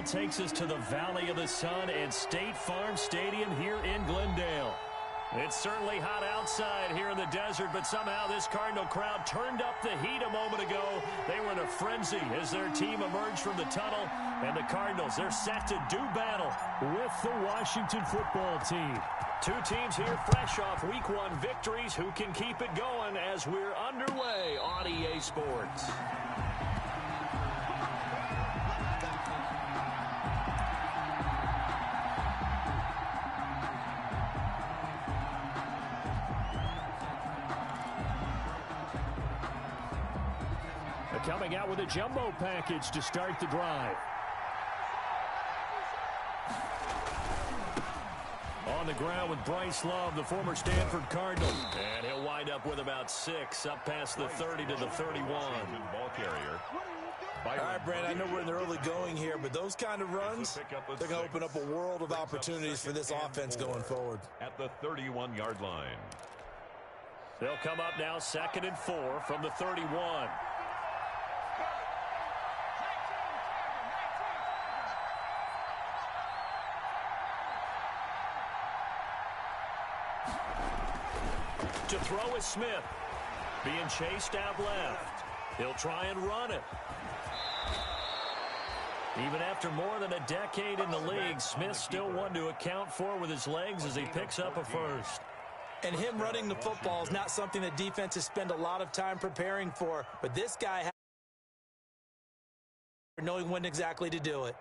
takes us to the Valley of the Sun and State Farm Stadium here in Glendale. It's certainly hot outside here in the desert, but somehow this Cardinal crowd turned up the heat a moment ago. They were in a frenzy as their team emerged from the tunnel, and the Cardinals, they're set to do battle with the Washington football team. Two teams here fresh off Week 1 victories. Who can keep it going as we're underway on EA Sports? Coming out with a jumbo package to start the drive. On the ground with Bryce Love, the former Stanford Cardinal. And he'll wind up with about 6, up past the 30 to the 31. Ball carrier. All right, Brad, I know we're in the early going here, but those kind of runs, they're going to open up a world of opportunities for this offense going forward. At the 31-yard line. They'll come up now 2nd and 4 from the 31. To throw is Smith. Being chased out left. He'll try and run it. Even after more than a decade in the league, Smith still one to account for with his legs as he picks up a first. And him running the football is not something that defenses spend a lot of time preparing for. But this guy has knowing when exactly to do it.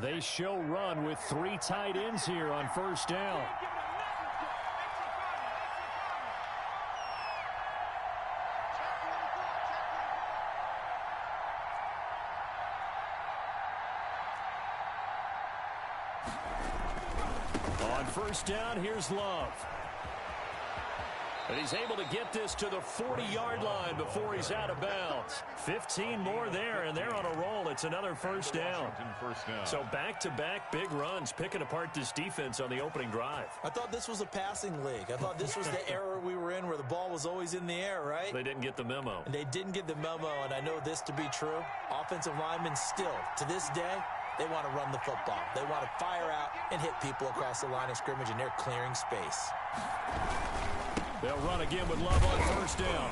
They show run with 3 tight ends here on first down. On first down, here's Love. And he's able to get this to the 40-yard line before he's out of bounds. 15 more there, and they're on a roll. It's another first down. So back-to-back big runs, picking apart this defense on the opening drive. I thought this was a passing league. I thought this was the era we were in where the ball was always in the air, right? They didn't get the memo. And they didn't get the memo, and I know this to be true. Offensive linemen still, to this day, they want to run the football. They want to fire out and hit people across the line of scrimmage, and they're clearing space. They'll run again with Love on first down.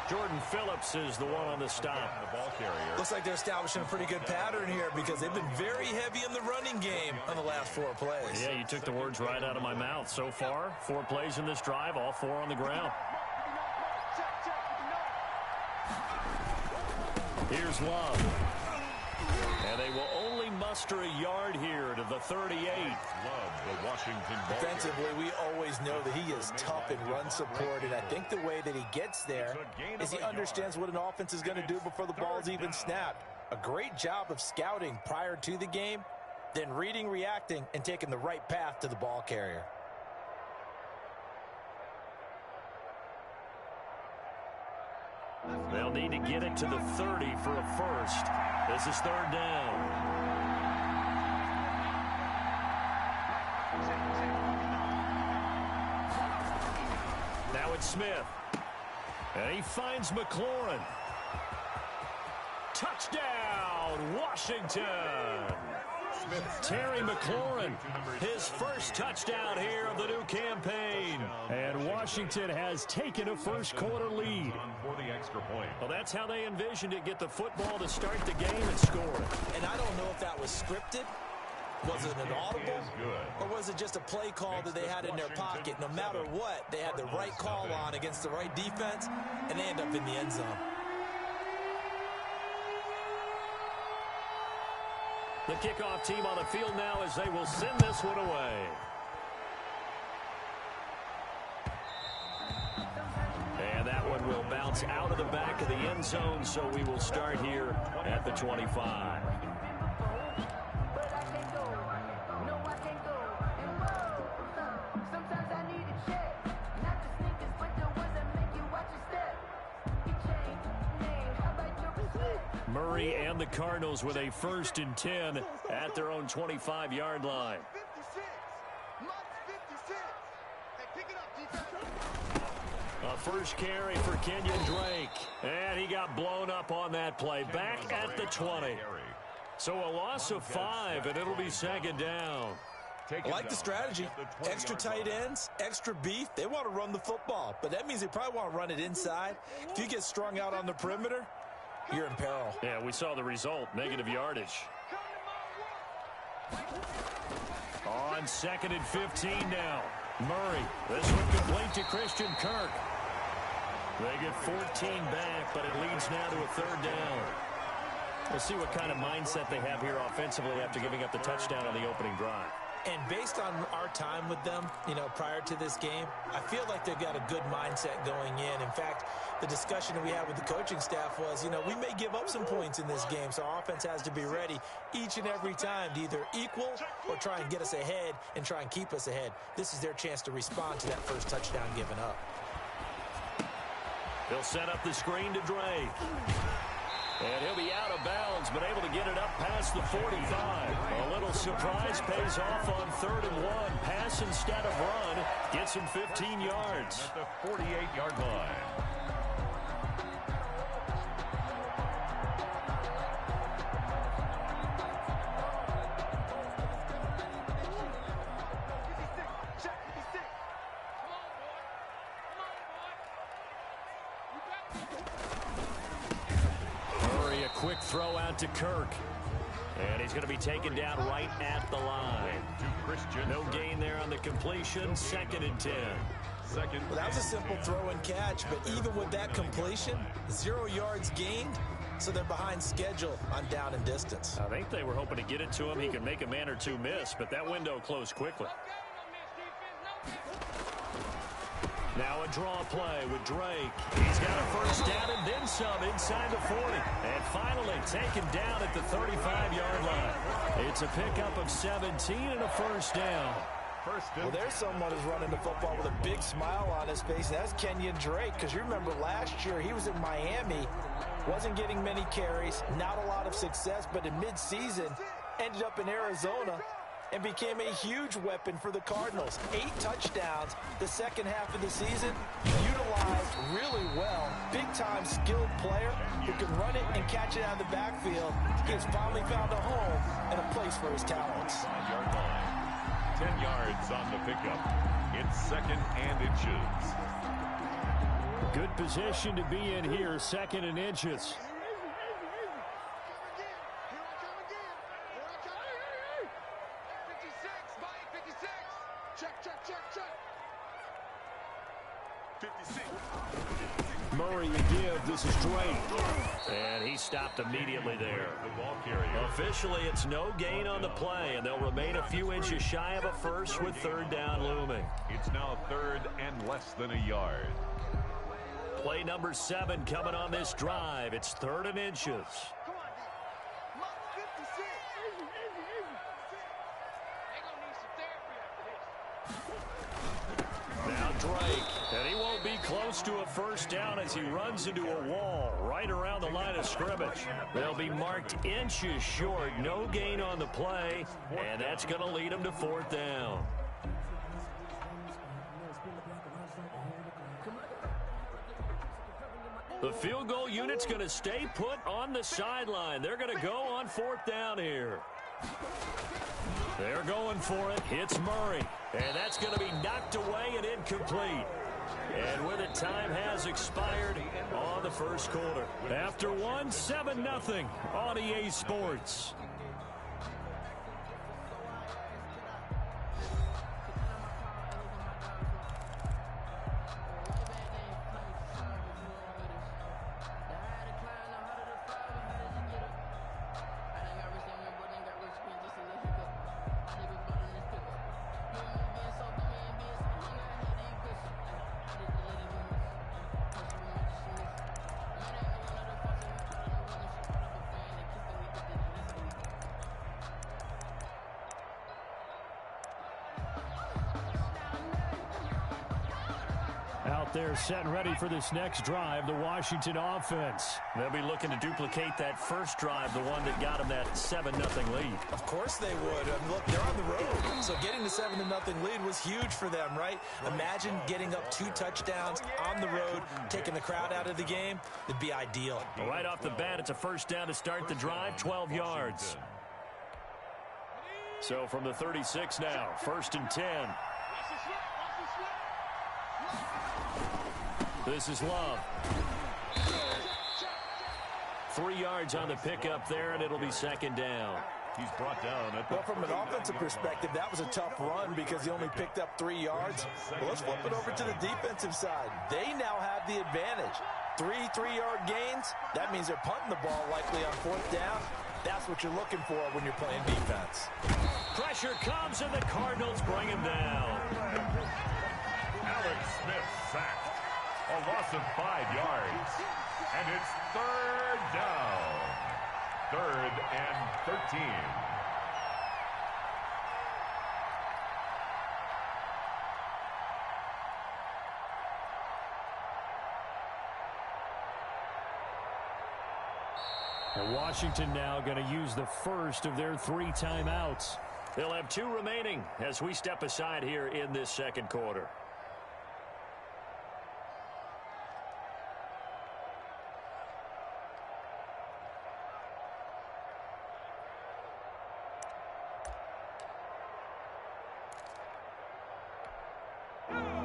Jordan Phillips is the one on the stop. The ball carrier. Looks like they're establishing a pretty good pattern here because they've been very heavy in the running game on the last 4 plays. Yeah, you took the words right out of my mouth. So far, 4 plays in this drive, all 4 on the ground. Here's Love. And they will only muster a yard here to the 38. The Washington ball Defensively, we always know that he is tough in run support, and I think the way that he gets there is he understands what an offense is going to do before the ball's even snapped. A great job of scouting prior to the game, then reading, reacting, and taking the right path to the ball carrier. They'll need to get it to the 30 for a first. This is 3rd down. Now it's Smith. And he finds McLaurin. Touchdown, Washington. Terry McLaurin, his first touchdown here of the new campaign. And Washington has taken a first-quarter lead. Well, that's how they envisioned it, get the football to start the game and score it. And I don't know if that was scripted. Was it an audible? Or was it just a play call that they had in their pocket? No matter what, they had the right call on against the right defense, and they end up in the end zone. The kickoff team on the field now as they will send this one away. And that one will bounce out of the back of the end zone, so we will start here at the 25. Murray and the Cardinals with a 1st and 10 at their own 25-yard line. A first carry for Kenyon Drake. And he got blown up on that play. Back at the 20. So a loss of 5, and it'll be second down. I like the strategy. Extra tight ends, extra beef. They want to run the football, but that means they probably want to run it inside. If you get strung out on the perimeter, you're in peril. Yeah, we saw the result, negative yardage. On 2nd and 15 now. Murray, this one complete to Christian Kirk. They get 14 back, but it leads now to a 3rd down. We'll see what kind of mindset they have here offensively after giving up the touchdown on the opening drive. And based on our time with them, prior to this game, I feel like they've got a good mindset going in. In fact, the discussion that we had with the coaching staff was, we may give up some points in this game, so our offense has to be ready each and every time to either equal or try and get us ahead and try and keep us ahead. This is their chance to respond to that first touchdown given up. He'll set up the screen to Drake. And he'll be out of bounds, but able to get it up past the 45. A little surprise pays off on 3rd and 1. Pass instead of run. Gets him 15 yards. At the 48-yard line. Quick throw out to Kirk. And he's going to be taken down right at the line. No gain there on the completion. 2nd and 10. Well, that was a simple throw and catch, but even with that completion, 0 yards gained, so they're behind schedule on down and distance. I think they were hoping to get it to him. He could make a man or two miss, but that window closed quickly. Now a draw play with Drake. He's got a first down and then some inside the 40. And finally taken down at the 35-yard line. It's a pickup of 17 and a first down. Well, there's someone who's running the football with a big smile on his face. That's Kenyon Drake, because you remember last year he was in Miami, wasn't getting many carries, not a lot of success, but in mid-season ended up in Arizona and became a huge weapon for the Cardinals. 8 touchdowns the second half of the season, utilized really well. Big-time skilled player who can run it and catch it out of the backfield. He has finally found a home and a place for his talents. 10 yards on the pickup. It's 2nd and inches. Good position to be in here, 2nd and inches. Murray again. This is Drake. And he stopped immediately there. Officially, it's no gain on the play, and they'll remain a few inches shy of a first with 3rd down looming. It's now 3rd and less than a yard. Play number 7 coming on this drive. It's 3rd and inches. Now Drake, and he won't be close to a first down as he runs into a wall right around the line of scrimmage. They'll be marked inches short, no gain on the play, and that's going to lead him to 4th down. The field goal unit's going to stay put on the sideline. They're going to go on 4th down here. They're going for it. Hits Murray. And that's going to be knocked away and incomplete. And with it, time has expired on the first quarter. After one, 7-0 on EA Sports. there set and ready for this next drive, the Washington offense. They'll be looking to duplicate that first drive, the one that got them that 7-0 lead. Of course they would. I mean, look, they're on the road. So getting the 7-0 lead was huge for them, right? Imagine getting up 2 touchdowns on the road, taking the crowd out of the game. It'd be ideal. Well, right off the bat, it's a first down to start the drive, 12 yards. So from the 36 now, 1st and 10. This is Love. 3 yards on the pickup there, and it'll be 2nd down. He's brought down. Well, from an offensive perspective, that was a tough run because he only picked up 3 yards. Well, let's flip it over to the defensive side. They now have the advantage. 3 3-yard gains. That means they're punting the ball likely on 4th down. That's what you're looking for when you're playing defense. Pressure comes, and the Cardinals bring him down. Alex Smith sacked. A loss of 5 yards. And it's 3rd down. 3rd and 13. And Washington now going to use the first of their 3 timeouts. They'll have 2 remaining as we step aside here in this 2nd quarter.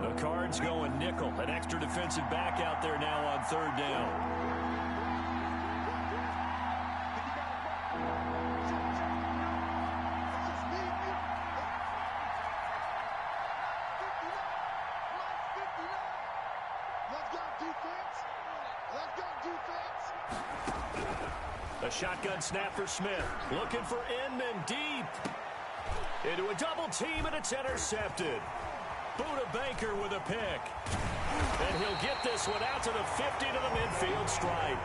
The Cards going nickel. An extra defensive back out there now on 3rd down. A shotgun snap for Smith. Looking for Inman deep. Into a double team, and it's intercepted. Buda Baker with a pick. And he'll get this one out to the 50 to the midfield stripe.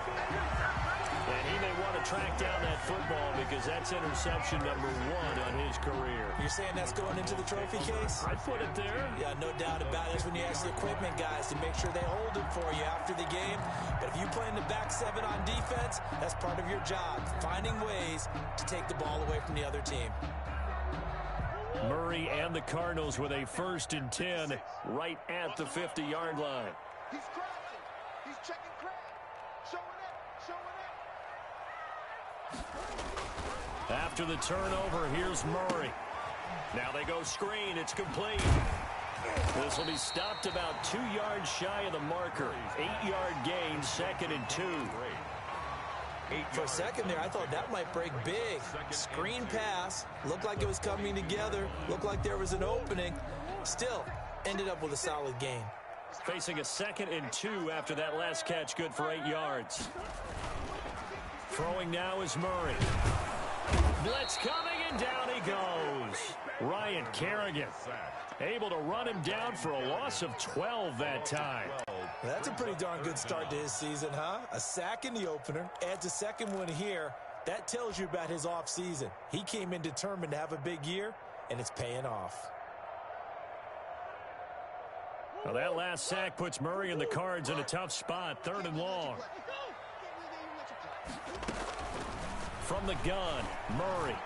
And he may want to track down that football because that's interception number 1 on his career. You're saying that's going into the trophy case? I'd put it there. Yeah, no doubt about it. That's when you ask the equipment guys to make sure they hold it for you after the game. But if you play in the back 7 on defense, that's part of your job, finding ways to take the ball away from the other team. Murray and the Cardinals with a 1st and 10 right at the 50-yard line. He's crossing. He's checking crowd. Showing it. After the turnover, here's Murray. Now they go screen. It's complete. This will be stopped about 2 yards shy of the marker. 8-yard gain, 2nd and 2. For a second there, I thought that might break big. Screen pass. Looked like it was coming together. Looked like there was an opening. Still, ended up with a solid gain. Facing a 2nd and 2 after that last catch, good for 8 yards. Throwing now is Murray. Blitz coming, and down he goes. Ryan Kerrigan able to run him down for a loss of 12 that time. That's a pretty darn good start to his season, huh? A sack in the opener, adds a 2nd one here. That tells you about his offseason. He came in determined to have a big year, and it's paying off. Well, that last sack puts Murray and the Cards in a tough spot, 3rd and long. From the gun, Murray.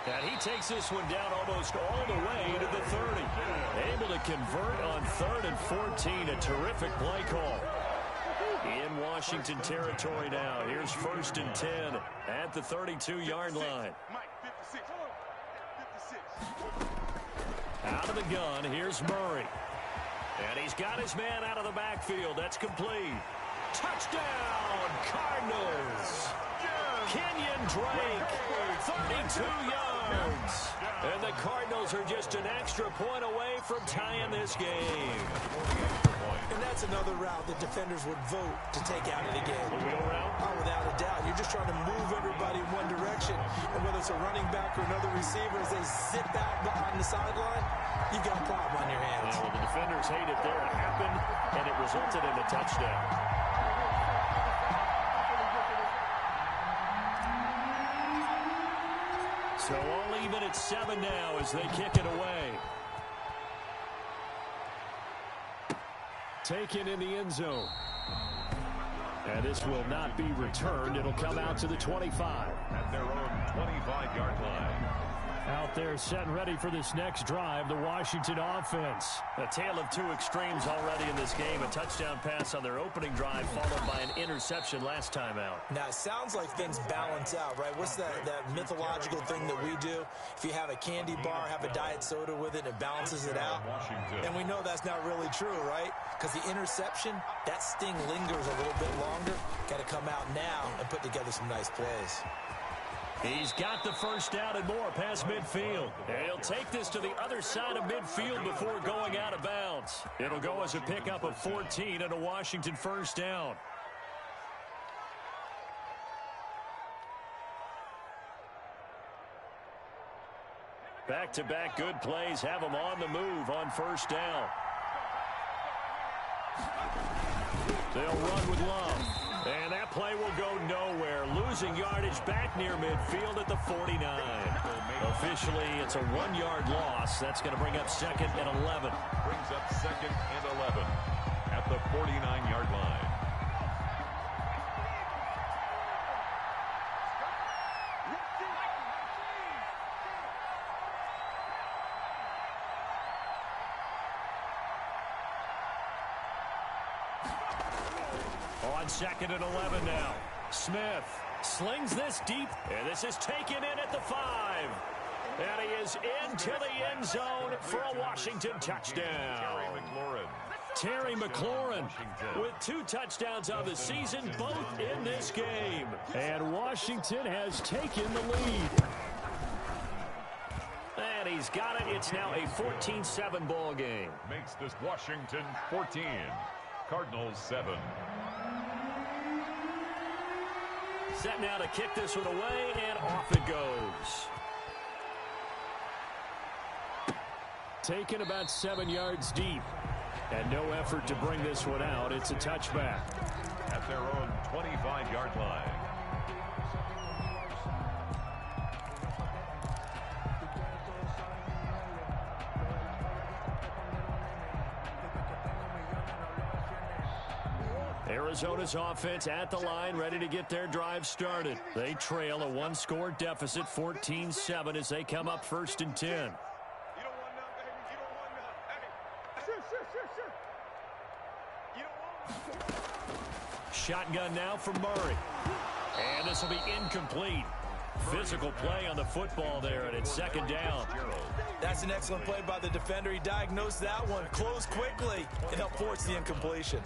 And he takes this one down almost all the way to the 30. Able to convert on 3rd and 14. A terrific play call. In Washington territory now. Here's 1st and 10 at the 32-yard line. Out of the gun, here's Murray. And he's got his man out of the backfield. That's complete. Touchdown, Cardinals. Kenyon Drake, 32 yards. And the Cardinals are just an extra point away from tying this game. And that's another route that defenders would vote to take out of the game. Oh, without a doubt. You're just trying to move everybody in one direction. And whether it's a running back or another receiver, as they zip out behind the sideline, you've got a problem on your hands. Well, the defenders hate it there. It happened, and it resulted in a touchdown. So all even at 7 now as they kick it away. Taken in the end zone. And this will not be returned. It'll come out to the 25. At their own 25-yard line. Out there set and ready for this next drive, the Washington offense. A tale of two extremes already in this game. A touchdown pass on their opening drive, followed by an interception last time out. Now, it sounds like things balance out, right? What's that mythological thing that we do? If you have a candy bar, have a diet soda with it, it balances it out. And we know that's not really true, right? Because the interception, that sting lingers a little bit longer. Got to come out now and put together some nice plays. He's got the first down and more past midfield. And he'll take this to the other side of midfield before going out of bounds. It'll go as a pickup of 14 and a Washington first down. Back-to-back good plays have them on the move on first down. They'll run with Love. And that play will go nowhere. Losing yardage back near midfield at the 49. Officially, it's a 1-yard loss. That's going to bring up 2nd and 11. Brings up 2nd and 11 at the 49-yard line. On 2nd and 11 now. Smith slings this deep, and this is taken in at the 5. And he is into the end zone for a Washington touchdown. Terry McLaurin with 2 touchdowns on the season, both in this game. And Washington has taken the lead. And he's got it. It's now a 14-7 ball game. Makes this Washington 14, Cardinals 7. Set now to kick this one away, and off it goes. Taken about 7 yards deep. And no effort to bring this one out. It's a touchback. At their own 25-yard line. Arizona's offense at the line, ready to get their drive started. They trail a 1-score deficit, 14-7, as they come up 1st and 10. Shotgun now from Murray. And this will be incomplete. Physical play on the football there, and it's 2nd down. That's an excellent play by the defender. He diagnosed that one, closed quickly, and helped force the incompletion.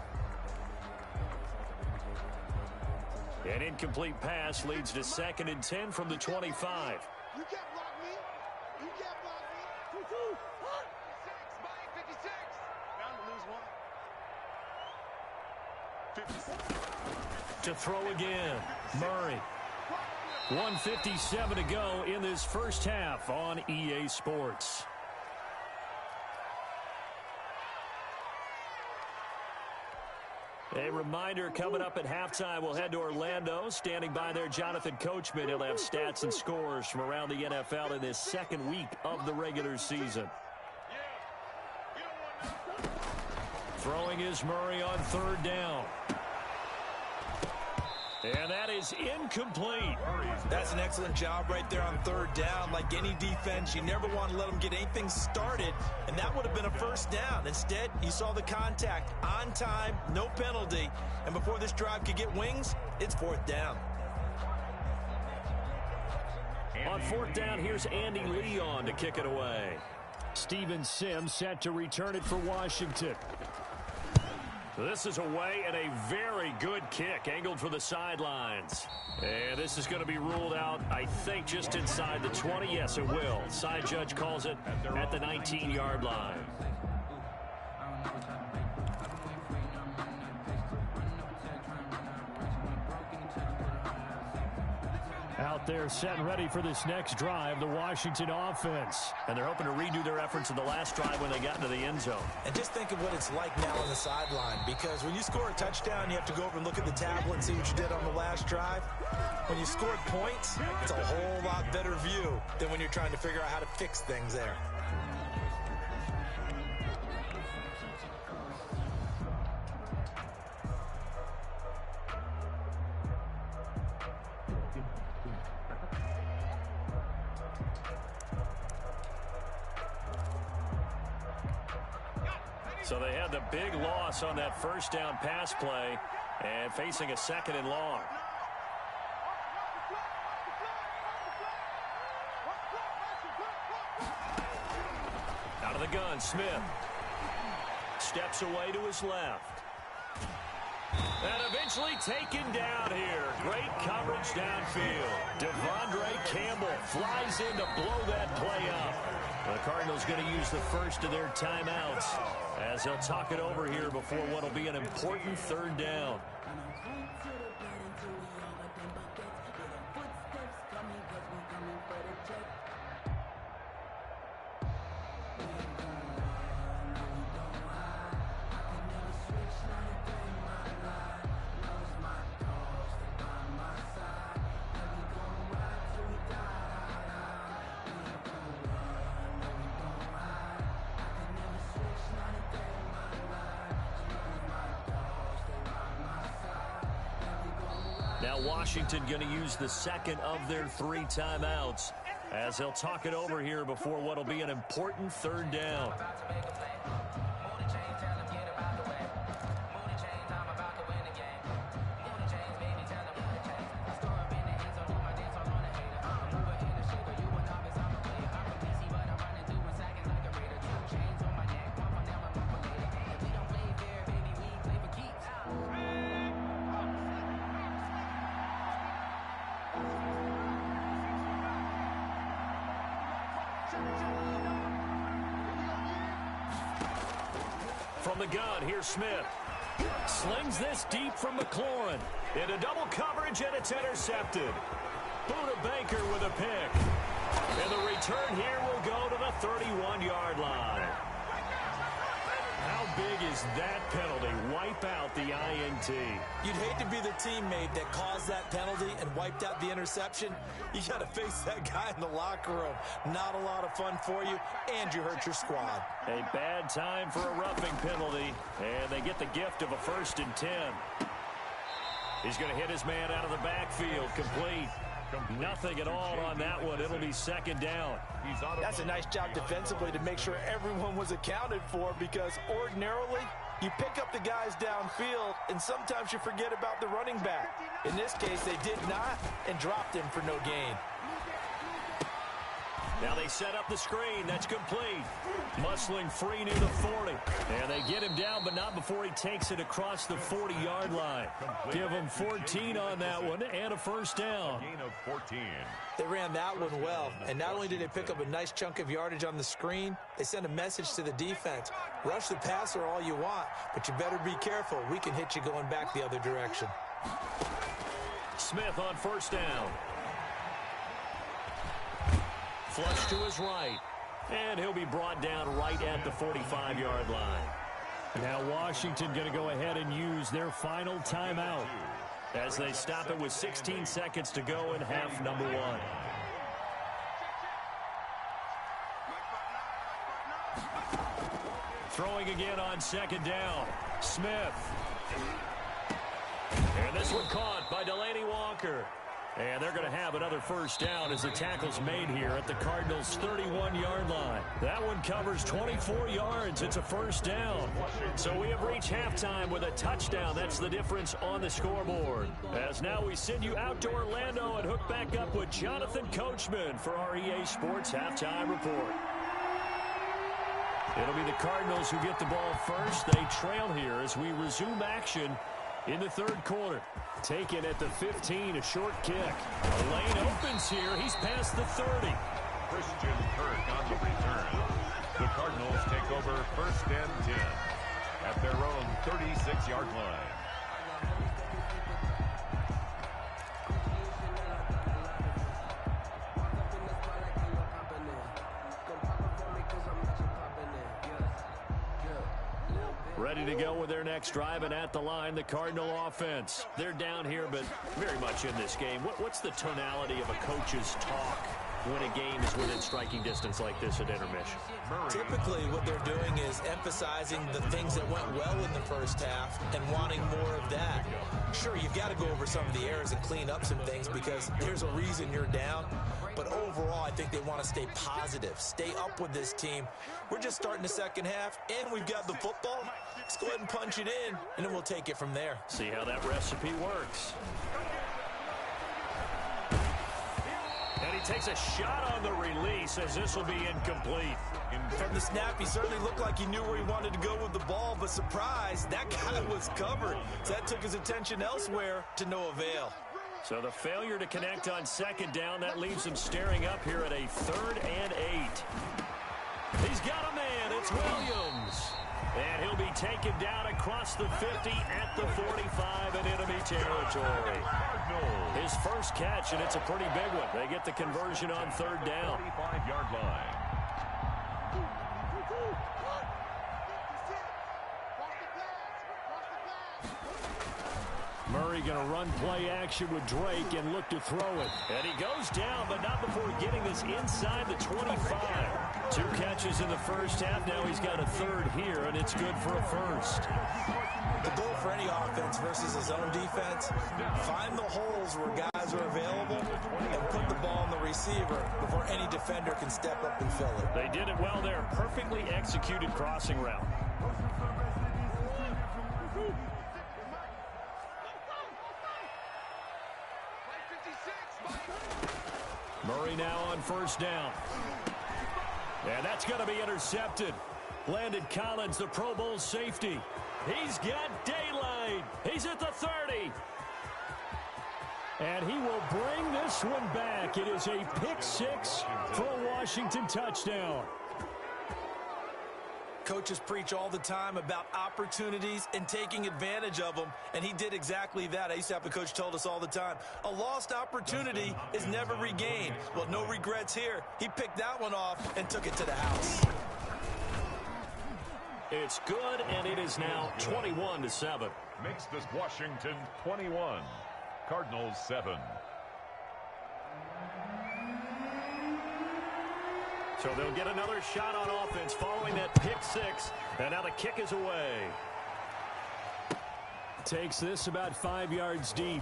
An incomplete pass leads to 2nd and 10 from the 25. You can't block me. You can't block me. 56, 56. Bound to lose one. 56. To throw again, Murray. 1:57 to go in this first half on EA Sports. A reminder, coming up at halftime, we'll head to Orlando. Standing by there, Jonathan Coachman. He'll have stats and scores from around the NFL in this 2nd week of the regular season. Throwing is Murray on 3rd down. And that is incomplete. That's an excellent job right there on 3rd down. Like any defense, you never want to let them get anything started, and that would have been a first down. Instead, you saw the contact on time, no penalty, and before this drive could get wings, it's 4th down. On 4th down, here's Andy Leon to kick it away. Steven Sims set to return it for Washington. This is away, and a very good kick, angled for the sidelines. And this is going to be ruled out, I think, just inside the 20. Yes, it will. Side judge calls it at the 19-yard line. Out there set and ready for this next drive, the Washington offense. And they're hoping to redo their efforts in the last drive when they got into the end zone. And just think of what it's like now on the sideline, because when you score a touchdown, you have to go over and look at the tablet and see what you did on the last drive. When you scored points, it's a whole lot better view than when you're trying to figure out how to fix things there. So they had the big loss on that first down pass play and facing a 2nd and long. Out of the gun, Smith. Steps away to his left. And eventually taken down here. Great coverage downfield. Devondre Campbell flies in to blow that play up. The Cardinals going to use the first of their timeouts as they'll talk it over here before what will be an important 3rd down. Now Washington going to use the 2nd of their 3 timeouts as they'll talk it over here before what will be an important 3rd down. From the gun, here's Smith. Slings this deep from McLaurin. Into double coverage, and it's intercepted. Buda Baker with a pick. And the return here will go to the 31-yard line. How big is that penalty? Wipe out the INT. You'd hate to be the teammate that caused that penalty and wiped out the interception. You got to face that guy in the locker room. Not a lot of fun for you, and you hurt your squad. A bad time for a roughing penalty, and they get the gift of a 1st and 10. He's going to hit his man out of the backfield, complete. Nothing at all on that one. It'll be 2nd down. That's a nice job defensively to make sure everyone was accounted for, because ordinarily you pick up the guys downfield and sometimes you forget about the running back. In this case, they did not and dropped him for no gain. Now they set up the screen. That's complete. Muscling free near the 40. And they get him down, but not before he takes it across the 40-yard line. Give him 14 on that one and a 1st down. Gain of 14. They ran that one well, and not only did they pick up a nice chunk of yardage on the screen, they sent a message to the defense. Rush the passer all you want, but you better be careful. We can hit you going back the other direction. Smith on 1st down. Flush to his right. And he'll be brought down right at the 45-yard line. Now Washington going to go ahead and use their final timeout as they stop it with 16 seconds to go in half number 1. Throwing again on 2nd down. Smith. And this one caught by Delaney Walker. And they're going to have another 1st down as the tackle's made here at the Cardinals' 31-yard line. That one covers 24 yards. It's a 1st down. So we have reached halftime with a touchdown. That's the difference on the scoreboard. As now we send you out to Orlando and hook back up with Jonathan Coachman for our EA Sports Halftime Report. It'll be the Cardinals who get the ball first. They trail here as we resume action in the 3rd quarter. Taken at the 15, a short kick. A lane opens here. He's past the 30. Christian Kirk on the return. The Cardinals take over 1st and 10 at their own 36-yard line. Ready to go with their next drive, and at the line, the Cardinal offense. They're down here, but very much in this game. What's the tonality of a coach's talk when a game is within striking distance like this at intermission? Typically, what they're doing is emphasizing the things that went well in the first half and wanting more of that. Sure, you've got to go over some of the errors and clean up some things because there's a reason you're down. But overall, I think they want to stay positive, stay up with this team. We're just starting the second half, and we've got the football. Let's go ahead and punch it in, and then we'll take it from there. See how that recipe works. And he takes a shot on the release as this will be incomplete. From the snap, he certainly looked like he knew where he wanted to go with the ball, but surprise, that guy was covered. So that took his attention elsewhere to no avail. So the failure to connect on second down, that leaves him staring up here at a 3rd and 8. He's got a man. It's Williams. And he'll be taken down across the 50 at the 45 in enemy territory. His first catch, and it's a pretty big one. They get the conversion on 3rd down. 45-yard line. Murray going to run play action with Drake and look to throw it. And he goes down, but not before getting this inside the 25. 2 catches in the first half. Now he's got a 3rd here, and it's good for a first. The goal for any offense versus his own defense, find the holes where guys are available and put the ball on the receiver before any defender can step up and fill it. They did it well there. Perfectly executed crossing route. Murray now on 1st down. And that's going to be intercepted. Landon Collins, the Pro Bowl safety. He's got daylight. He's at the 30. And he will bring this one back. It is a pick 6 for a Washington touchdown. Coaches preach all the time about opportunities and taking advantage of them, and he did exactly that. I used to have a coach told us all the time, a lost opportunity is never regained. Well, no regrets here. He picked that one off and took it to the house. It's good, and it is now 21-7. Makes this Washington 21, Cardinals 7. So they'll get another shot on offense following that pick 6. And now the kick is away. Takes this about 5 yards deep.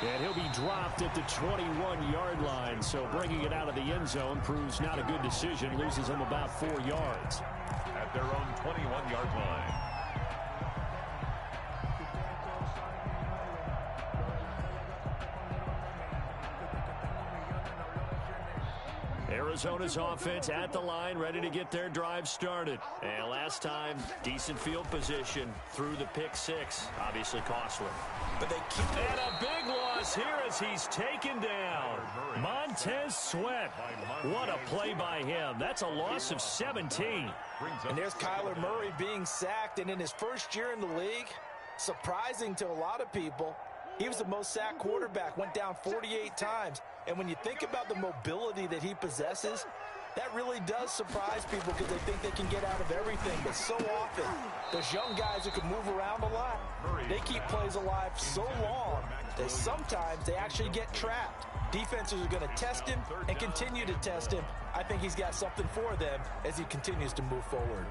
And he'll be dropped at the 21-yard line. So bringing it out of the end zone proves not a good decision. Loses him about 4 yards. At their own 21-yard line. Arizona's offense at the line, ready to get their drive started. And last time, decent field position through the pick 6. Obviously costly. But they keep it. And a big loss here as he's taken down. Montez Sweat. What a play by him. That's a loss of 17. And there's Kyler Murray being sacked, and in his first year in the league, surprising to a lot of people, he was the most sacked quarterback, went down 48 times. And when you think about the mobility that he possesses, that really does surprise people because they think they can get out of everything. But so often, those young guys who can move around a lot, they keep plays alive so long that sometimes they actually get trapped. Defenses are going to test him and continue to test him. I think he's got something for them as he continues to move forward.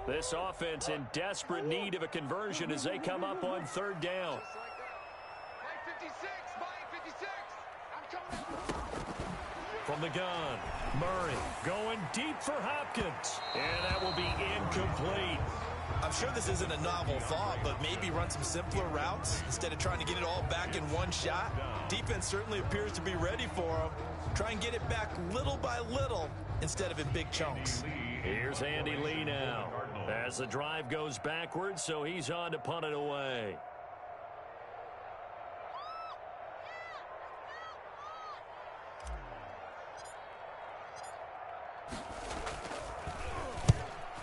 This offense in desperate need of a conversion as they come up on 3rd down. From the gun, Murray going deep for Hopkins. And that will be incomplete. I'm sure this isn't a novel thought, but maybe run some simpler routes instead of trying to get it all back in one shot. Defense certainly appears to be ready for him. Try and get it back little by little instead of in big chunks. Here's Andy Lee now as the drive goes backwards, so he's on to punt it away.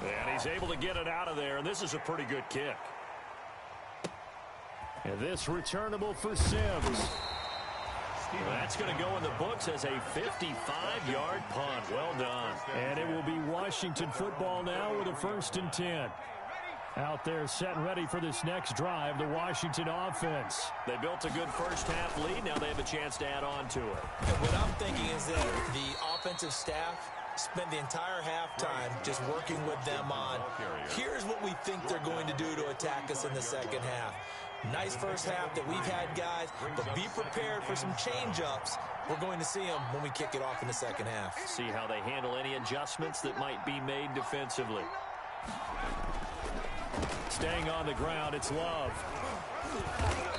And he's able to get it out of there, and this is a pretty good kick. And this returnable for Sims. That's going to go in the books as a 55-yard punt. Well done. And it will be Washington football now with a 1st and 10. Out there set and ready for this next drive, the Washington offense. They built a good first half lead. Now they have a chance to add on to it. And what I'm thinking is that the offensive staff spent the entire halftime just working with them on, here's what we think they're going to do to attack us in the second half. Nice first half that we've had, guys, but be prepared for some change-ups. We're going to see them when we kick it off in the second half. See how they handle any adjustments that might be made defensively. Staying on the ground, it's Love.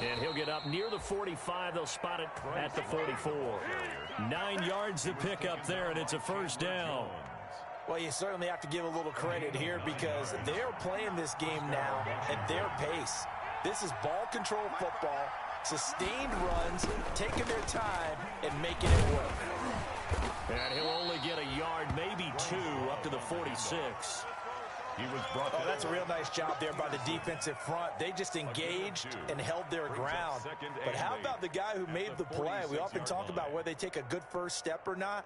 And he'll get up near the 45. They'll spot it at the 44. 9 yards to pick up there, and it's a first down. Well, you certainly have to give a little credit here because they're playing this game now at their pace. This is ball control football, sustained runs, taking their time, and making it work. And he'll only get a yard, maybe 2, up to the 46. He was brought Oh, that's a real nice job there by the defensive front. They just engaged and held their ground. But how about the guy who made the play? We often talk about whether they take a good first step or not.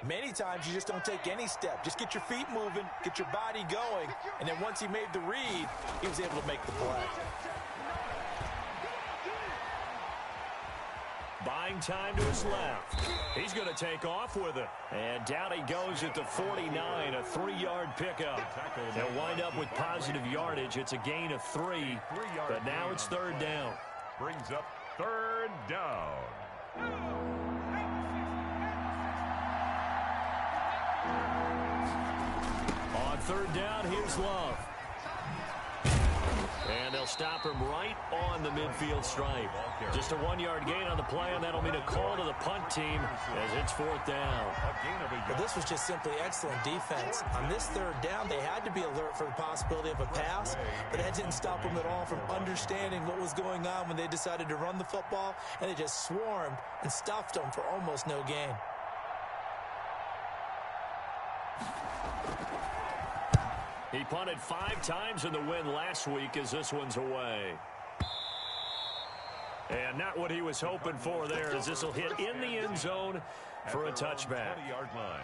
Many times you just don't take any step. Just get your feet moving, get your body going, and then once he made the read, he was able to make the play. Buying time to his left. He's going to take off with it. And down he goes at the 49, a 3-yard pickup. They'll wind up with positive yardage. It's a gain of 3, but now it's third down. Brings up third down. On third down, here's Love. And they'll stop him right on the midfield stripe. Just a 1-yard gain on the play, and that'll mean a call to the punt team as it's fourth down. But this was just simply excellent defense. On this third down, they had to be alert for the possibility of a pass, but that didn't stop them at all from understanding what was going on when they decided to run the football, and they just swarmed and stuffed them for almost no gain. He punted 5 times in the win last week as this one's away. And not what he was hoping for there as this will hit in the end zone for a touchback. 20-yard line.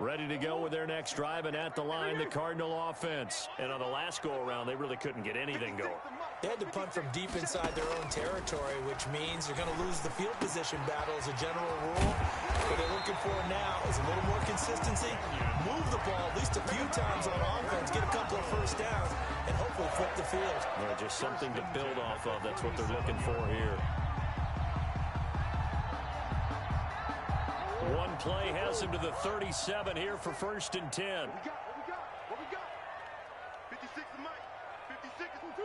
Ready to go with their next drive, and at the line, the Cardinal offense. And on the last go-around, they really couldn't get anything going. They had to punt from deep inside their own territory, which means they're going to lose the field position battle as a general rule. What they're looking for now is a little more consistency, move the ball at least a few times on offense, get a couple of first downs, and hopefully flip the field. Yeah, just something to build off of. That's what they're looking for here. One play has him to the 37 here for first and 10. What we got? 56 is Mike. 56 is 2.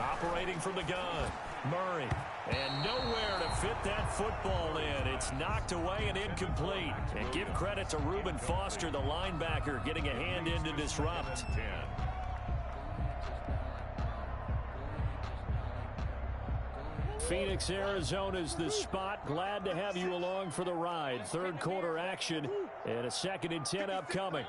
Operating from the gun, Murray. And nowhere to fit that football in. It's knocked away and incomplete. And give credit to Reuben Foster, the linebacker, getting a hand in to disrupt. Phoenix, Arizona's the spot. Glad to have you along for the ride. Third quarter action and a 2nd and 10 upcoming.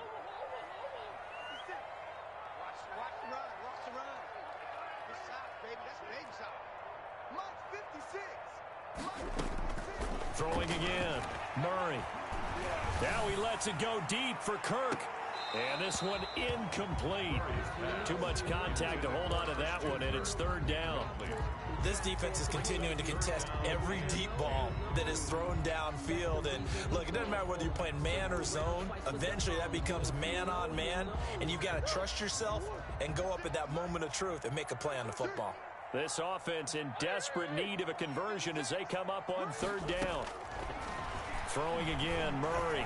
Throwing again, Murray. Now he lets it go deep for Kirk. And this one incomplete. Too much contact to hold on to that one, and it's third down. This defense is continuing to contest every deep ball that is thrown downfield. And look, it doesn't matter whether you're playing man or zone. Eventually that becomes man on man, and you've got to trust yourself and go up at that moment of truth and make a play on the football. This offense in desperate need of a conversion as they come up on third down. Throwing again, Murray.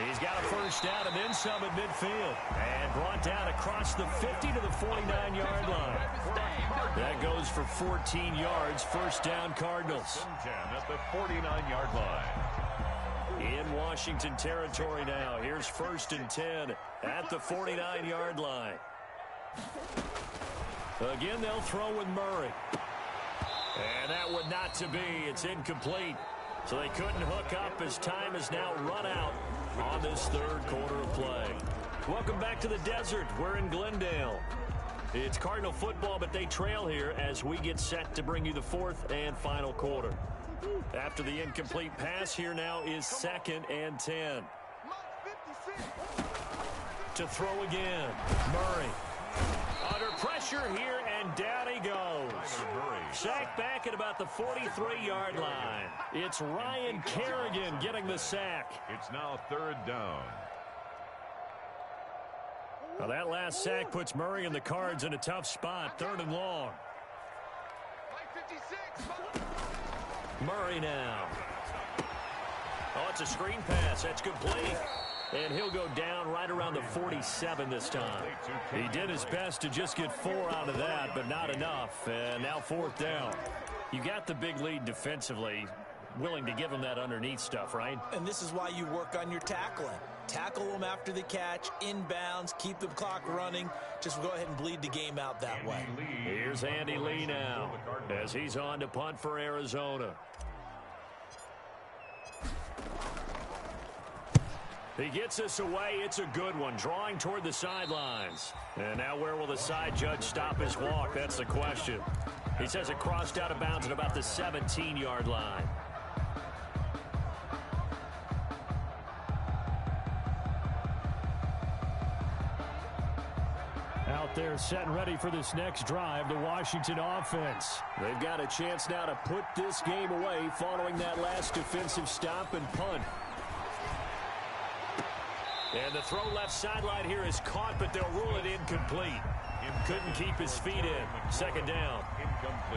He's got a first down and then some at midfield. And brought down across the 50 to the 49-yard line. That goes for 14 yards. First down, Cardinals. 10 at the 49-yard line. In Washington territory now. Here's first and 10 at the 49-yard line. Again, they'll throw with Murray. And that one not to be. It's incomplete. So they couldn't hook up as time is now run out on this third quarter of play. Welcome back to the desert. We're in Glendale. It's Cardinal football, but they trail here as we get set to bring you the fourth and final quarter. After the incomplete pass, here now is 2nd and 10. To throw again. Murray. Under pressure here, and down he goes. Sacked back at about the 43-yard line. It's Ryan Kerrigan getting the sack. It's now 3rd down. Well, that last sack puts Murray and the Cards in a tough spot. 3rd and long. Murray now. Oh, it's a screen pass. That's complete. And he'll go down right around the 47 this time. He did his best to just get 4 out of that, but not enough. And now 4th down. You got the big lead defensively. Willing to give him that underneath stuff, right? And this is why you work on your tackling. Tackle them after the catch, inbounds, keep the clock running. Just go ahead and bleed the game out that way. Here's Andy Lee now as he's on to punt for Arizona. He gets this away. It's a good one, drawing toward the sidelines. And now where will the side judge stop his walk? That's the question. He says it crossed out of bounds at about the 17-yard line. Out there setting ready for this next drive, the Washington offense. They've got a chance now to put this game away following that last defensive stop and punt. And the throw left sideline here is caught, but they'll rule it incomplete. Couldn't keep his feet in. 2nd down.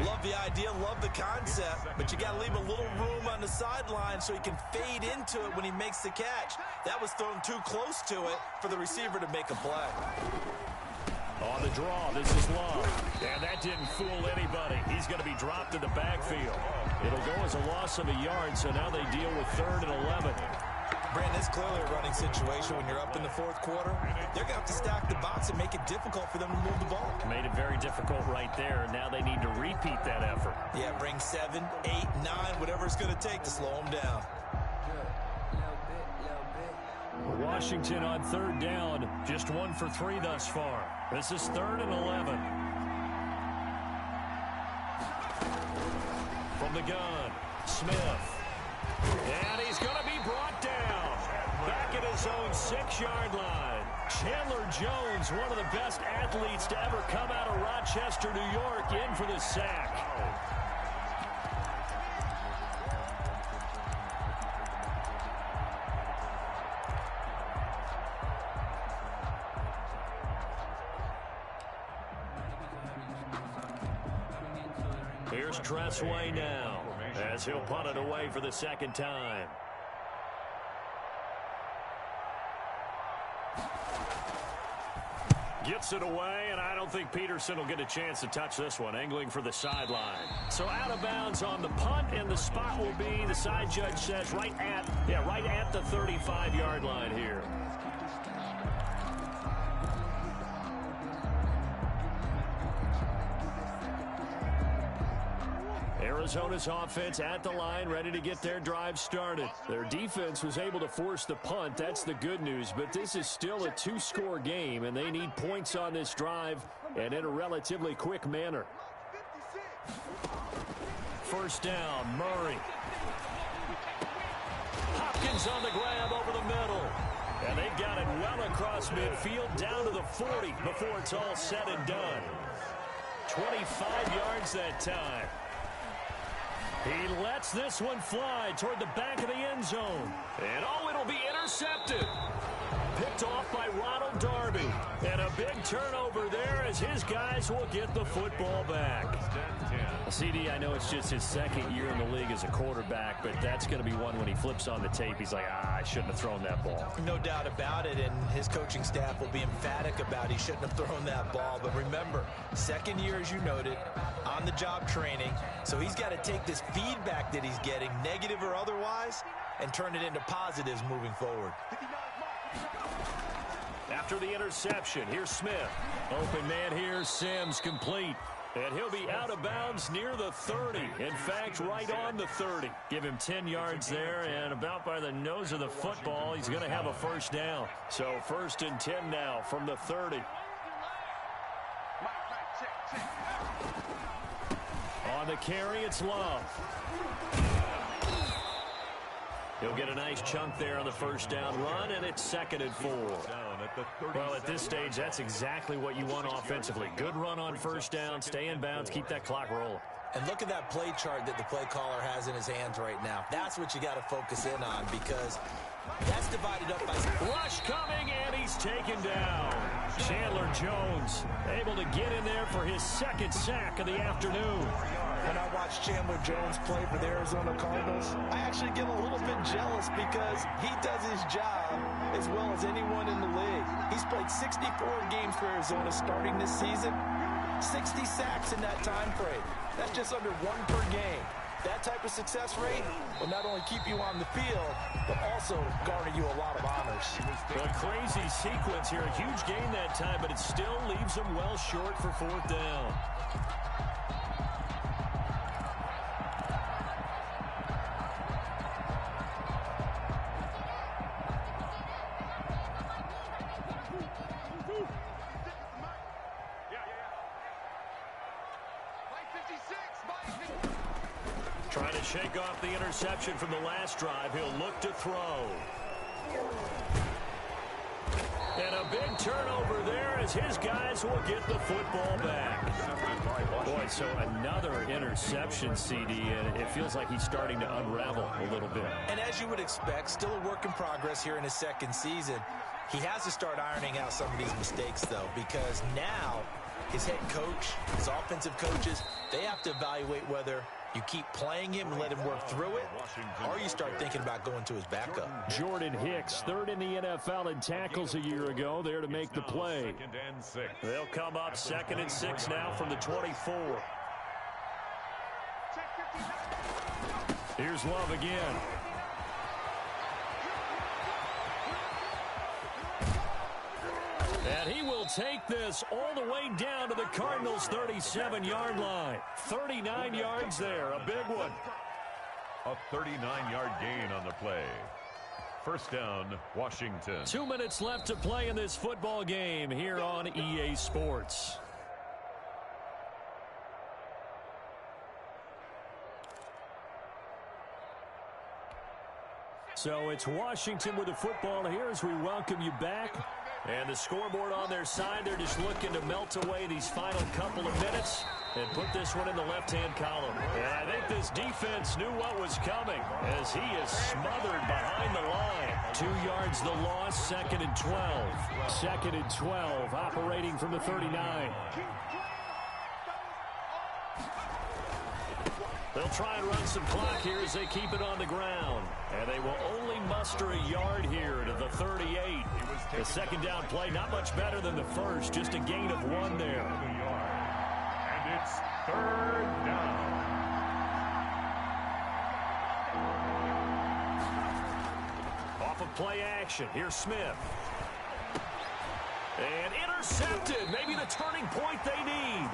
Love the idea, love the concept, but you got to leave a little room on the sideline so he can fade into it when he makes the catch. That was thrown too close to it for the receiver to make a play. On the draw, this is Love. And that didn't fool anybody. He's going to be dropped in the backfield. It'll go as a loss of a yard, so now they deal with 3rd and 11. Brandon, it's clearly a running situation when you're up in the 4th quarter. They're going to have to stack the box and make it difficult for them to move the ball. Made it very difficult right there. Now they need to repeat that effort. Yeah, bring 7, 8, 9, whatever it's going to take to slow them down. Washington on 3rd down. Just 1 for 3 thus far. This is 3rd and 11. From the gun, Smith. And he's going to be brought down. Back at his own 6-yard line. Chandler Jones, one of the best athletes to ever come out of Rochester, New York, in for the sack. Here's Tressway now as he'll punt it away for the 2nd time. Gets it away, and I don't think Peterson will get a chance to touch this one, angling for the sideline. So out of bounds on the punt, and the spot will be, the side judge says, right at the 35-yard line here. Arizona's offense at the line, ready to get their drive started. Their defense was able to force the punt. That's the good news, but this is still a 2-score game, and they need points on this drive and in a relatively quick manner. 1st down, Murray. Hopkins on the grab over the middle. And they've got it well across midfield down to the 40 before it's all said and done. 25 yards that time. He lets this one fly toward the back of the end zone. And, it'll be intercepted. Picked off by Ronald Darby. And a big turnover there as his guys will get the football back. CD, I know it's just his 2nd year in the league as a quarterback, but that's going to be one when he flips on the tape. He's like, I shouldn't have thrown that ball. No doubt about it, and his coaching staff will be emphatic about he shouldn't have thrown that ball. But remember, 2nd year, as you noted, on-the-job training. So he's got to take this feedback that he's getting, negative or otherwise, and turn it into positives moving forward. After the interception, here's Smith. Open man here, Sims complete. And he'll be out of bounds near the 30. In fact, right on the 30. Give him 10 yards there, and about by the nose of the football, he's going to have a 1st down. So 1st and 10 now from the 30. On the carry, it's Love. He'll get a nice chunk there on the first down run, and it's 2nd and 4. Well, at this stage, that's exactly what you want offensively. Good run on first down, stay in bounds, keep that clock rolling. And look at that play chart that the play caller has in his hands right now. That's what you got to focus in on, because that's divided up by... Rush coming, and he's taken down. Chandler Jones able to get in there for his 2nd sack of the afternoon. When I watch Chandler Jones play for the Arizona Cardinals, I actually get a little bit jealous because he does his job as well as anyone in the league. He's played 64 games for Arizona starting this season, 60 sacks in that time frame. That's just under 1 per game. That type of success rate will not only keep you on the field, but also garner you a lot of honors. A crazy sequence here. A huge gain that time, but it still leaves them well short for 4th down. Trying to shake off the interception from the last drive. He'll look to throw. And a big turnover there as his guys will get the football back. Boy, so another interception, CD, and it feels like he's starting to unravel a little bit. And as you would expect, still a work in progress here in his 2nd season. He has to start ironing out some of these mistakes, though, because now his head coach, his offensive coaches, they have to evaluate whether you keep playing him and let him work through it, or you start thinking about going to his backup. Jordan Hicks, 3rd in the NFL in tackles a year ago, there to make the play. They'll come up 2nd and 6 now from the 24. Here's Love again. And he will take this all the way down to the Cardinals' 37-yard line. 39 yards there, a big one. A 39-yard gain on the play. 1st down, Washington. 2 minutes left to play in this football game here on EA Sports. So it's Washington with the football here as we welcome you back. And the scoreboard on their side, they're just looking to melt away these final couple of minutes and put this one in the left-hand column. And I think this defense knew what was coming as he is smothered behind the line. 2 yards the loss, 2nd and 12. 2nd and 12, operating from the 39. They'll try and run some clock here as they keep it on the ground. And they will only muster a yard here to the 38. The 2nd down play, not much better than the first, just a gain of 1 there. And it's 3rd down. Off of play action, here's Smith. And intercepted, maybe the turning point they need.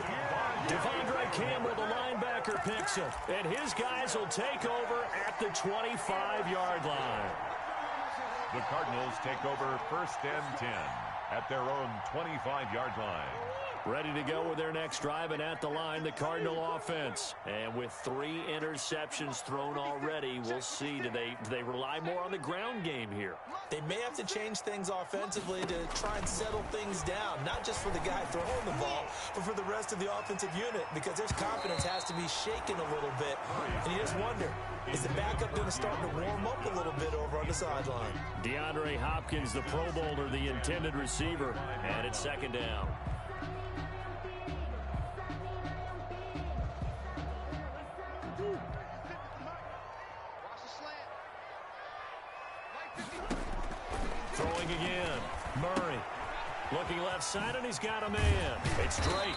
Devondre Campbell, the linebacker, picks it. And his guys will take over at the 25-yard line. The Cardinals take over 1st and 10 at their own 25-yard line. Ready to go with their next drive, and at the line, the Cardinal offense. And with 3 interceptions thrown already, we'll see. Do they rely more on the ground game here? They may have to change things offensively to try and settle things down, not just for the guy throwing the ball, but for the rest of the offensive unit, because their confidence has to be shaken a little bit. And you just wonder, is the backup going to start to warm up a little bit over on the sideline? DeAndre Hopkins, the Pro Bowler, the intended receiver, and it's 2nd down. Throwing again. Murray looking left side, and he's got a man. It's Drake.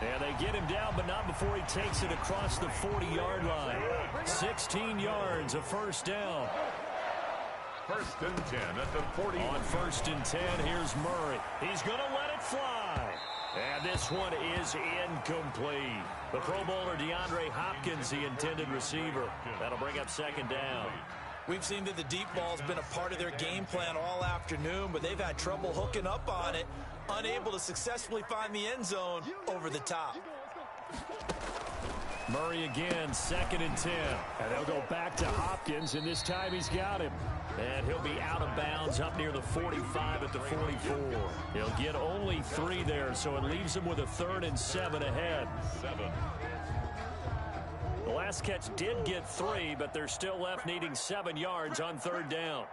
And they get him down, but not before he takes it across the 40-yard line. 16 yards, a 1st down. 1st and 10 at the 40. On 1st and 10, here's Murray. He's going to let it fly. And this one is incomplete. The Pro Bowler DeAndre Hopkins, the intended receiver. That'll bring up 2nd down. We've seen that the deep ball's been a part of their game plan all afternoon, but they've had trouble hooking up on it, unable to successfully find the end zone over the top. Murray again, 2nd and 10. And they'll go back to Hopkins, and this time he's got him. And he'll be out of bounds up near the 45 at the 44. He'll get only 3 there, so it leaves him with a 3rd and 7 ahead. The last catch did get 3, but they're still left needing 7 yards on 3rd down.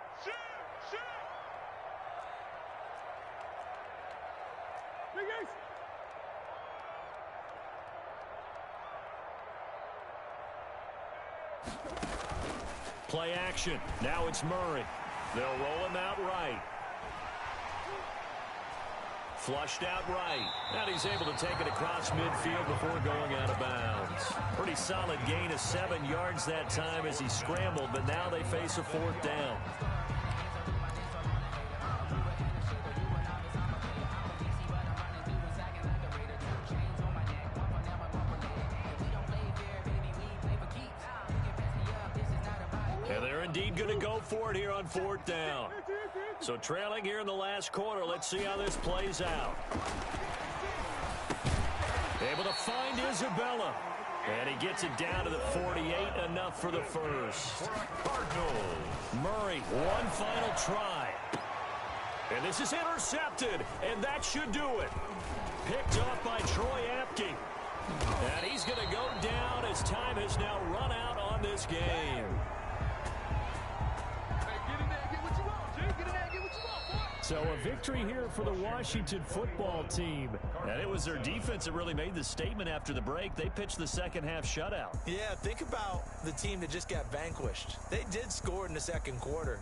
Play action. Now it's Murray. They'll roll him out right. Flushed out right. And he's able to take it across midfield before going out of bounds. Pretty solid gain of 7 yards that time as he scrambled, but now they face a 4th down. And they're indeed going to go for it here on 4th down. So trailing here in the last quarter. Let's see how this plays out. Able to find Isabella. And he gets it down to the 48, enough for the first. Murray, one final try. And this is intercepted, and that should do it. Picked up by Troy Apke. And he's going to go down as time has now run out on this game. So a victory here for the Washington football team. And it was their defense that really made the statement after the break. They pitched the second half shutout. Yeah, think about the team that just got vanquished. They did score in the second quarter.